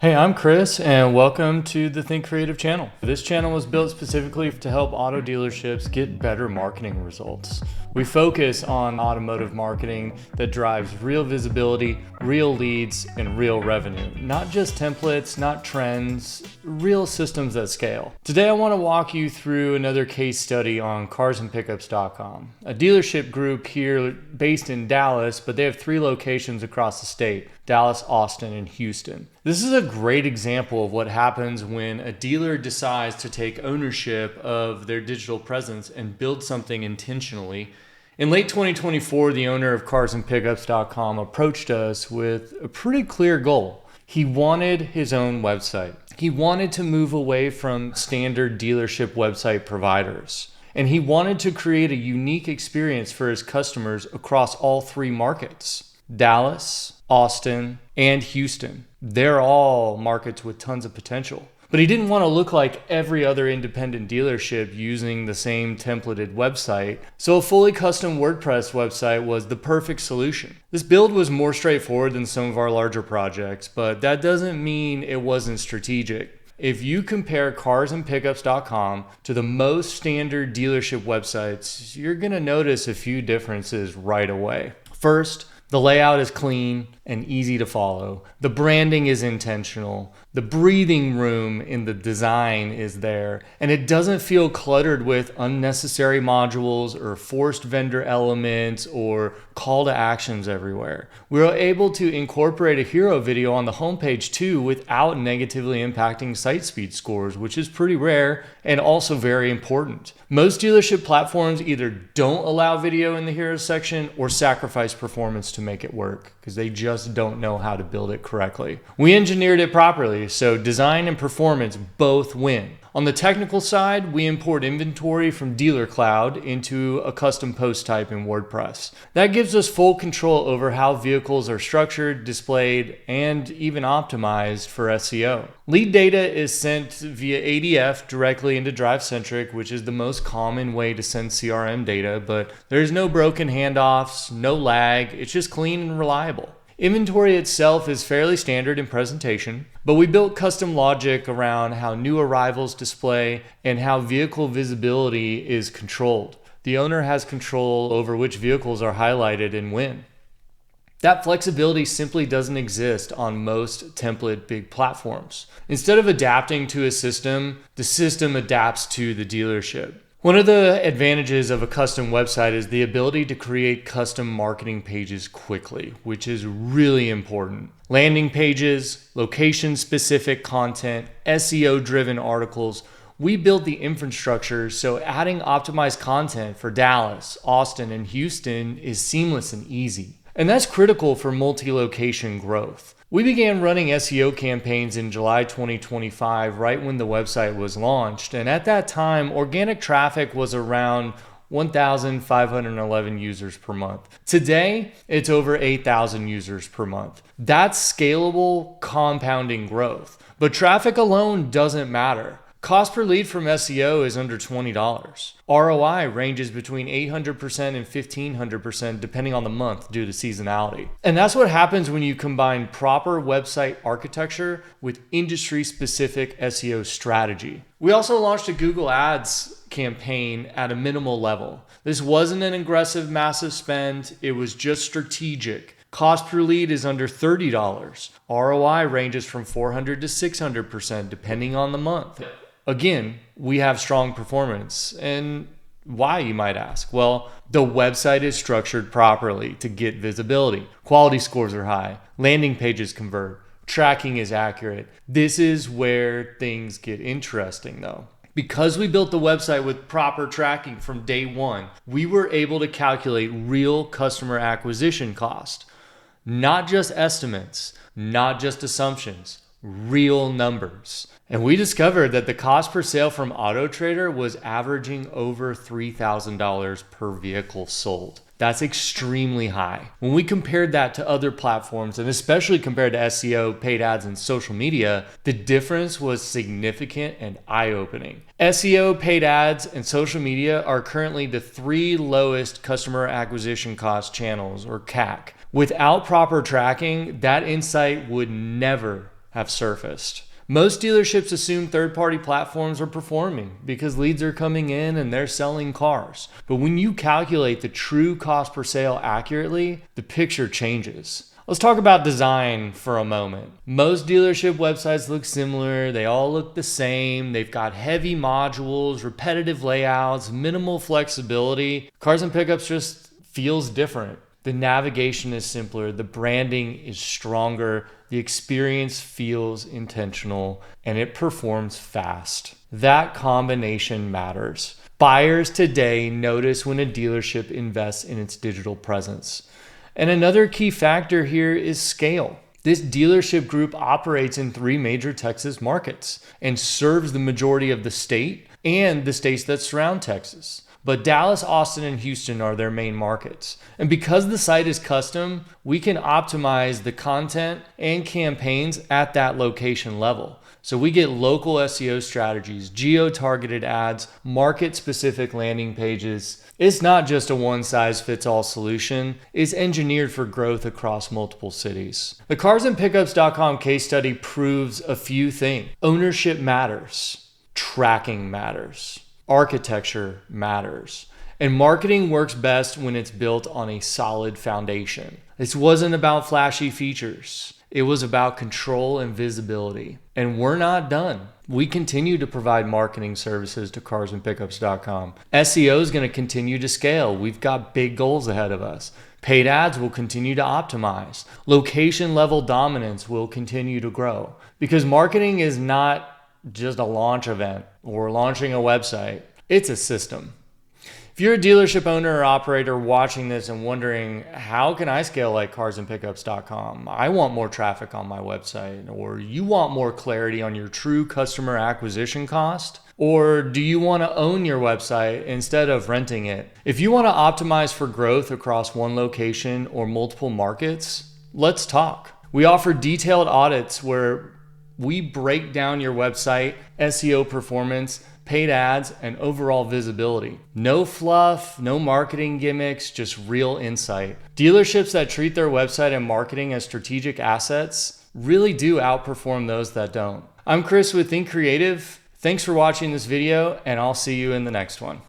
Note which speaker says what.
Speaker 1: Hey, I'm Chris, and welcome to the Think Creative channel. This channel was built specifically to help auto dealerships get better marketing results. We focus on automotive marketing that drives real visibility, real leads, and real revenue. Not just templates, not trends, real systems that scale. Today I want to walk you through another case study on CarsandPickups.com, a dealership group here based in Dallas, but they have 3 locations across the state: Dallas, Austin, and Houston. This is a great example of what happens when a dealer decides to take ownership of their digital presence and build something intentionally. In late 2024, the owner of CarsandPickups.com approached us with a pretty clear goal. He wanted his own website. He wanted to move away from standard dealership website providers. And he wanted to create a unique experience for his customers across all 3 markets: Dallas, Austin, and Houston. They're all markets with tons of potential. But he didn't want to look like every other independent dealership using the same templated website, so a fully custom WordPress website was the perfect solution. This build was more straightforward than some of our larger projects, but that doesn't mean it wasn't strategic. If you compare CarsandPickups.com to the most standard dealership websites, you're going to notice a few differences right away. First, the layout is clean and easy to follow. The branding is intentional. The breathing room in the design is there, and it doesn't feel cluttered with unnecessary modules or forced vendor elements or call to actions everywhere. We were able to incorporate a hero video on the homepage too without negatively impacting site speed scores, which is pretty rare and also very important. Most dealership platforms either don't allow video in the heroes section or sacrifice performance to make it work because they just don't know how to build it correctly. We engineered it properly, so design and performance both win. On the technical side, we import inventory from Dealer Cloud into a custom post type in WordPress. That gives us full control over how vehicles are structured, displayed, and even optimized for SEO. Lead data is sent via ADF directly into DriveCentric, which is the most common way to send CRM data, but there's no broken handoffs, no lag, it's just clean and reliable. Inventory itself is fairly standard in presentation, but we built custom logic around how new arrivals display and how vehicle visibility is controlled. The owner has control over which vehicles are highlighted and when. That flexibility simply doesn't exist on most template big platforms. Instead of adapting to a system, the system adapts to the dealership. One of the advantages of a custom website is the ability to create custom marketing pages quickly, which is really important. Landing pages, location-specific content, SEO-driven articles. We built the infrastructure so adding optimized content for Dallas, Austin, and Houston is seamless and easy. And that's critical for multi-location growth. We began running SEO campaigns in July 2025, right when the website was launched. And at that time, organic traffic was around 1,511 users per month. Today, it's over 8,000 users per month. That's scalable, compounding growth. But traffic alone doesn't matter. Cost per lead from SEO is under $20. ROI ranges between 800% and 1,500% depending on the month due to seasonality. And that's what happens when you combine proper website architecture with industry-specific SEO strategy. We also launched a Google Ads campaign at a minimal level. This wasn't an aggressive, massive spend. It was just strategic. Cost per lead is under $30. ROI ranges from 400 to 600% depending on the month. Again, we have strong performance. And why, you might ask? Well, the website is structured properly to get visibility. Quality scores are high. Landing pages convert. Tracking is accurate. This is where things get interesting though. Because we built the website with proper tracking from day one, we were able to calculate real customer acquisition cost. Not just estimates, not just assumptions, real numbers. And we discovered that the cost per sale from AutoTrader was averaging over $3,000 per vehicle sold. That's extremely high. When we compared that to other platforms, and especially compared to SEO, paid ads, and social media, the difference was significant and eye-opening. SEO, paid ads, and social media are currently the 3 lowest customer acquisition cost channels, or CAC. Without proper tracking, that insight would never have surfaced. Most dealerships assume third-party platforms are performing because leads are coming in and they're selling cars. But when you calculate the true cost per sale accurately, the picture changes. Let's talk about design for a moment. Most dealership websites look similar. They all look the same. They've got heavy modules, repetitive layouts, minimal flexibility. Cars and Pickups just feels different. The navigation is simpler, the branding is stronger, the experience feels intentional, and it performs fast. That combination matters. Buyers today notice when a dealership invests in its digital presence. And another key factor here is scale. This dealership group operates in 3 major Texas markets and serves the majority of the state and the states that surround Texas. But Dallas, Austin, and Houston are their main markets. And because the site is custom, we can optimize the content and campaigns at that location level. So we get local SEO strategies, geo-targeted ads, market-specific landing pages. It's not just a one-size-fits-all solution. It's engineered for growth across multiple cities. The CarsandPickups.com case study proves a few things. Ownership matters. Tracking matters. Architecture matters. And marketing works best when it's built on a solid foundation. This wasn't about flashy features. It was about control and visibility. And we're not done. We continue to provide marketing services to CarsandPickups.com. SEO is going to continue to scale. We've got big goals ahead of us. Paid ads will continue to optimize. Location level dominance will continue to grow. Because marketing is not just a launch event or launching a website. It's a system. If you're a dealership owner or operator watching this and wondering, how can I scale like CarsandPickups.com? I want more traffic on my website. Or you want more clarity on your true customer acquisition cost? Or do you want to own your website instead of renting it? If you want to optimize for growth across one location or multiple markets, let's talk. We offer detailed audits where we break down your website, SEO performance, paid ads, and overall visibility. No fluff, no marketing gimmicks, just real insight. Dealerships that treat their website and marketing as strategic assets really do outperform those that don't. I'm Chris with Think Creative. Thanks for watching this video, and I'll see you in the next one.